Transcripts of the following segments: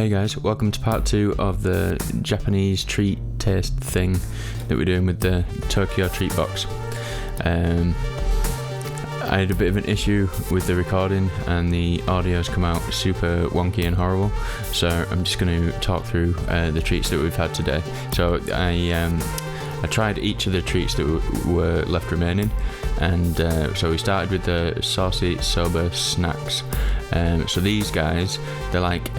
Hey guys, welcome to part 2 of the Japanese treat taste thing that we're doing with the Tokyo treat box. I had a bit of an issue with the recording and the audio's come out super wonky and horrible, so I'm just going to talk through the treats that we've had today. So I tried each of the treats that were left remaining, and so we started with the saucy Soba Snacks. So these guys, they're like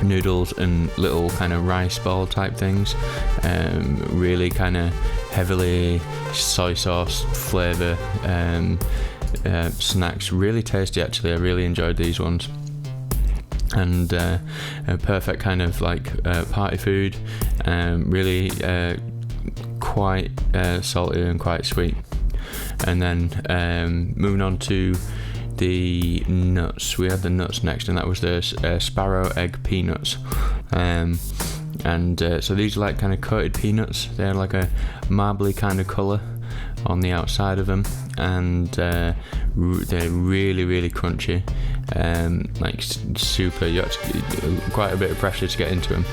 noodles and little kind of rice ball type things, really kind of heavily soy sauce flavour snacks, really tasty actually. I really enjoyed these ones, and a perfect kind of like party food, really quite salty and quite sweet. And then moving on to the nuts, we had the nuts next, and that was the sparrow egg peanuts, so these are like kind of coated peanuts. They're like a marbly kind of colour on the outside of them, and they're really crunchy, like super. You have to, quite a bit of pressure to get into them,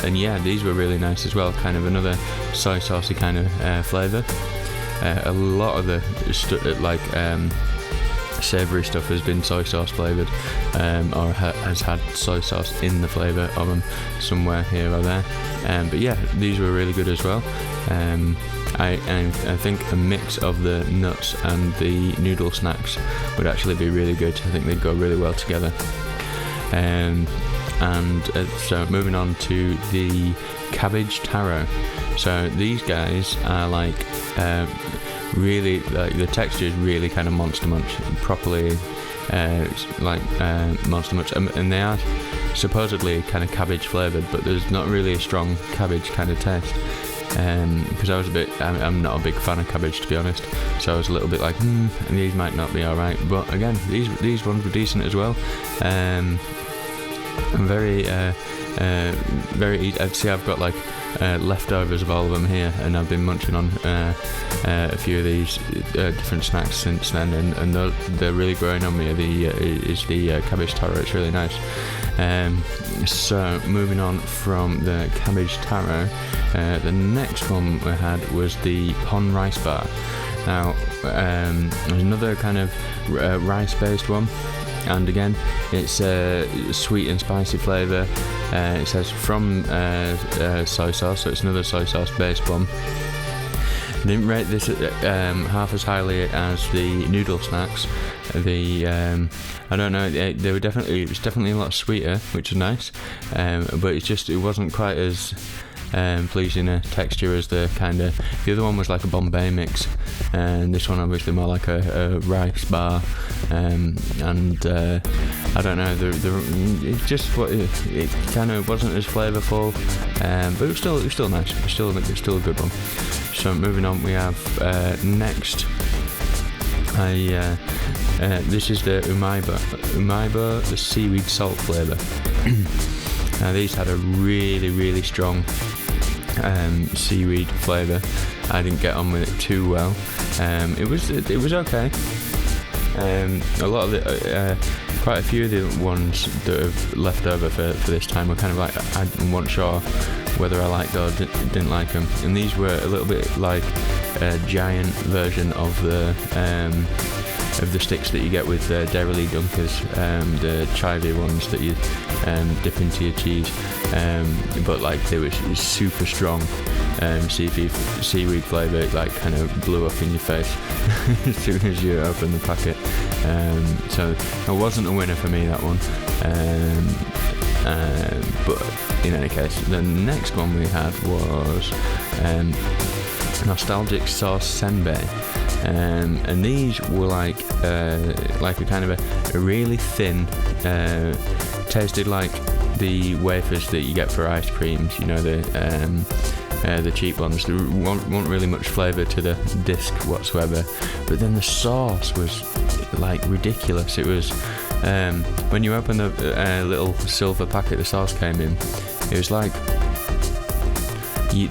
and yeah, these were really nice as well. Kind of another soy saucy kind of flavour. A lot of the savoury stuff has been soy sauce flavoured, or has had soy sauce in the flavour of them somewhere here or there. But yeah, these were really good as well. I think a mix of the nuts and the noodle snacks would actually be really good. I think they'd go really well together. So moving on to the Cabbage Taro. So these guys are like really, like the texture is really kind of Monster Munch, properly Monster Munch, and they are supposedly kind of cabbage flavoured, but there's not really a strong cabbage kind of taste. Because I'm not a big fan of cabbage, to be honest, so I was a little bit like, these might not be alright. But again, these ones were decent as well. Very easy. I'd say I've got like leftovers of all of them here, and I've been munching on a few of these different snacks since then, and they're really growing on me. The Cabbage Taro, it's really nice. So moving on from the Cabbage Taro, the next one we had was the Pon Rice Bar. Now there's another kind of rice based one, and again it's a sweet and spicy flavour. It says from soy sauce, so it's another soy sauce based one. I didn't rate this half as highly as the noodle snacks. I don't know, it was definitely a lot sweeter, which is nice, but it wasn't quite as pleasing a texture as the other one was like a Bombay mix, and this one obviously more like a rice bar, and I don't know, it kind of wasn't as flavourful, but it was still nice. It's still a good one. So moving on, we have next. This is the Umaibo, the seaweed salt flavour. Now these had a really strong seaweed flavour. I didn't get on with it too well. It was okay. A lot of the quite a few of the ones that have left over for this time were kind of like, I wasn't sure whether I liked or didn't like them, and these were a little bit like a giant version of the sticks that you get with Dairy Dunkers, the chivy ones that you dip into your cheese, but like they were super strong seaweed flavour. It like kind of blew up in your face as soon as you open the packet, so it wasn't a winner for me, that one. But in any case, the next one we had was nostalgic sauce Senbei, and these were like a kind of a really thin, tasted like the wafers that you get for ice creams, you know, the cheap ones. There weren't really much flavour to the disc whatsoever, but then the sauce was like ridiculous. It was when you open the little silver packet the sauce came in, it was like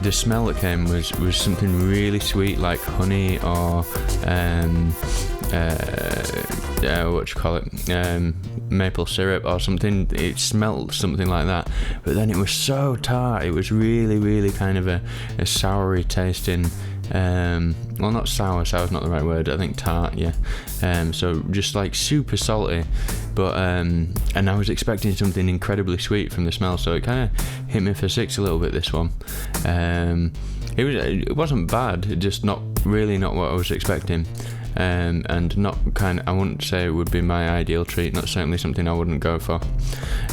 the smell that came was something really sweet, like honey or maple syrup or something. It smelled something like that, but then it was so tart. It was really, really kind of a soury tasting. Well, not sour's not the right word. I think tart, yeah. So just like super salty, but and I was expecting something incredibly sweet from the smell, so it kind of hit me for six a little bit, this one. It wasn't bad, just not what I was expecting. And not I wouldn't say it would be my ideal treat, not certainly something I wouldn't go for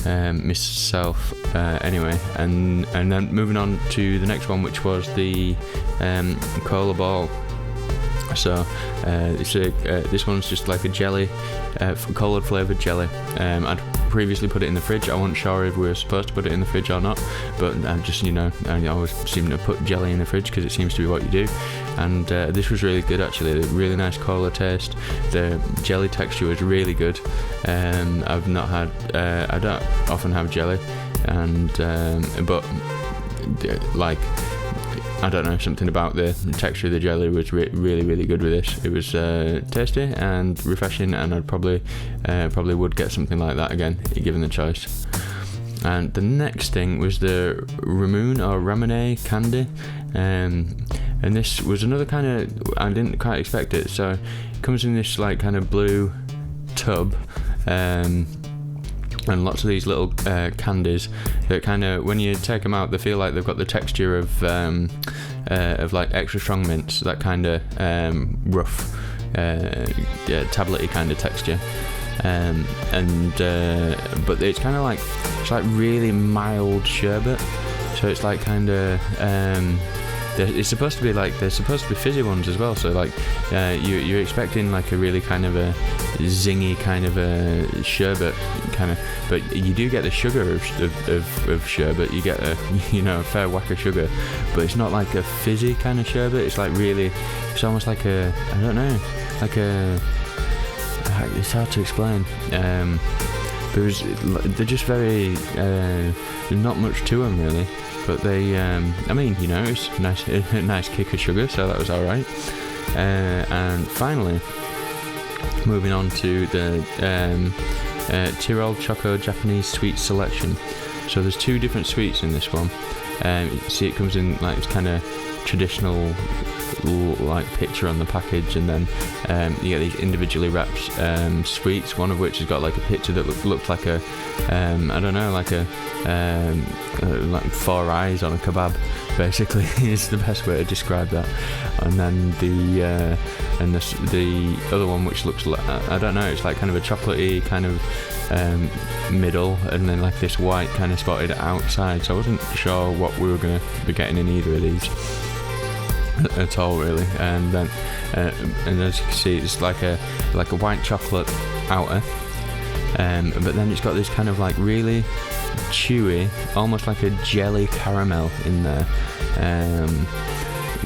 myself, anyway. And then moving on to the next one, which was the cola ball. So this one's just like a jelly, cola flavoured jelly. I'd previously put it in the fridge. I wasn't sure if we were supposed to put it in the fridge or not, but I always seem to put jelly in the fridge because it seems to be what you do. And this was really good, actually. A really nice cola taste. The jelly texture was really good. I've not had, I don't often have jelly, and but like, I don't know, something about the texture of the jelly was really, really good with this. It was tasty and refreshing, and I'd probably would get something like that again, given the choice. And the next thing was the ramune candy, and this was another kind of, I didn't quite expect it. So it comes in this like kind of blue tub, and lots of these little candies that kind of, when you take them out, they feel like they've got the texture of like extra strong mints, that kind of rough, tablety kind of texture. But it's kind of like, it's like really mild sherbet. So it's like kind of it's supposed to be like, they're supposed to be fizzy ones as well. So like you're expecting like a really kind of a zingy kind of a sherbet kind of, but you do get the sugar of sherbet. You get a fair whack of sugar, but it's not like a fizzy kind of sherbet. It's like really, it's almost like a, I don't know, like a, it's hard to explain. They're just very, not much to them really. But they, it's a nice kick of sugar, so that was alright. And finally, moving on to the Tirol Choco Japanese sweet selection. So there's two different sweets in this one. See, it comes in like this kind of traditional like picture on the package, and then you get these individually wrapped sweets, one of which has got like a picture that looked like a I don't know, like a like four eyes on a kebab, basically is the best way to describe that. And then the other one, which looks like, I don't know, it's like kind of a chocolatey kind of middle, and then like this white kind of spotted outside. So I wasn't sure what we were going to be getting in either of these at all, really. And then and as you can see, it's like a white chocolate outer, but then it's got this kind of like really chewy, almost like a jelly caramel in there,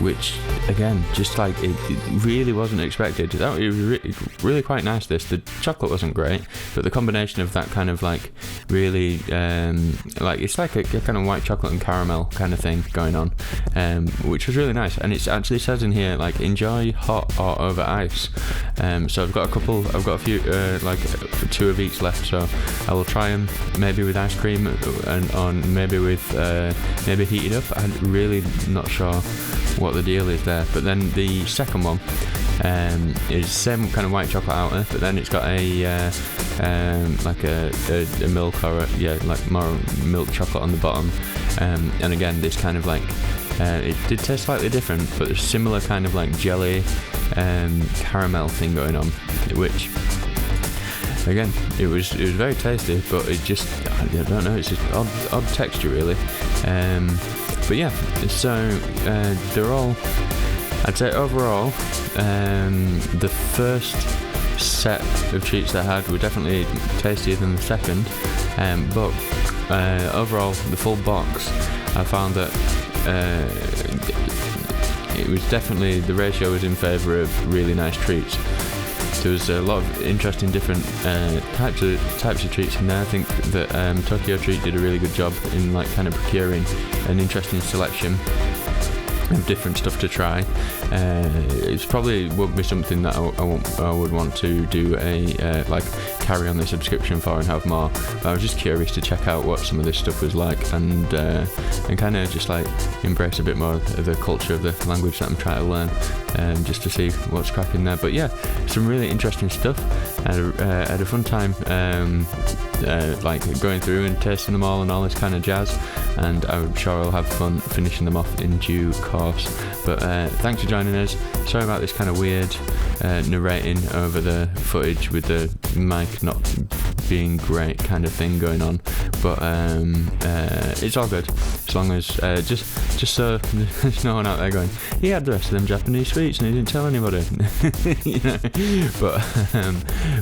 which again, just like it really wasn't expected. It was really quite nice. The chocolate wasn't great, but the combination of that kind of like really like, it's like a kind of white chocolate and caramel kind of thing going on, which was really nice. And it actually says in here like, enjoy hot or over ice. So I've got a few like two of each left, so I will try them maybe with ice cream and maybe with maybe heated up. I'm really not sure what the deal is there. But then the second one is same kind of white chocolate outer, but then it's got a like a milk or like more milk chocolate on the bottom, and again this kind of like it did taste slightly different, but a similar kind of like jelly caramel thing going on, which again it was very tasty, but it just, I don't know, it's just odd texture really. But yeah, so they're all, I'd say overall, the first set of treats that I had were definitely tastier than the second, but overall, the full box, I found that it was definitely, the ratio was in favour of really nice treats. There was a lot of interesting different types of treats in there. I think that Tokyo Treat did a really good job in like kind of procuring an interesting selection. different stuff to try. It's probably would be something that I would want to do a like carry on the subscription for and have more. But I was just curious to check out what some of this stuff was like, and kind of just like embrace a bit more of the culture of the language that I'm trying to learn, just to see what's cracking there. But yeah, some really interesting stuff. I had a fun time like going through and tasting them all and all this kind of jazz, and I'm sure I'll have fun finishing them off in due course. But thanks for joining us. Sorry about this kind of weird narrating over the footage with the mic not being great kind of thing going on, but it's all good as long as just so there's no one out there going, he had the rest of them Japanese sweets and he didn't tell anybody. You know.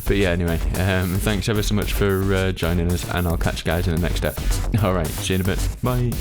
But yeah, anyway, thanks ever so much for joining us, and I'll catch you guys in the next step. Alright, see you in a bit. Bye.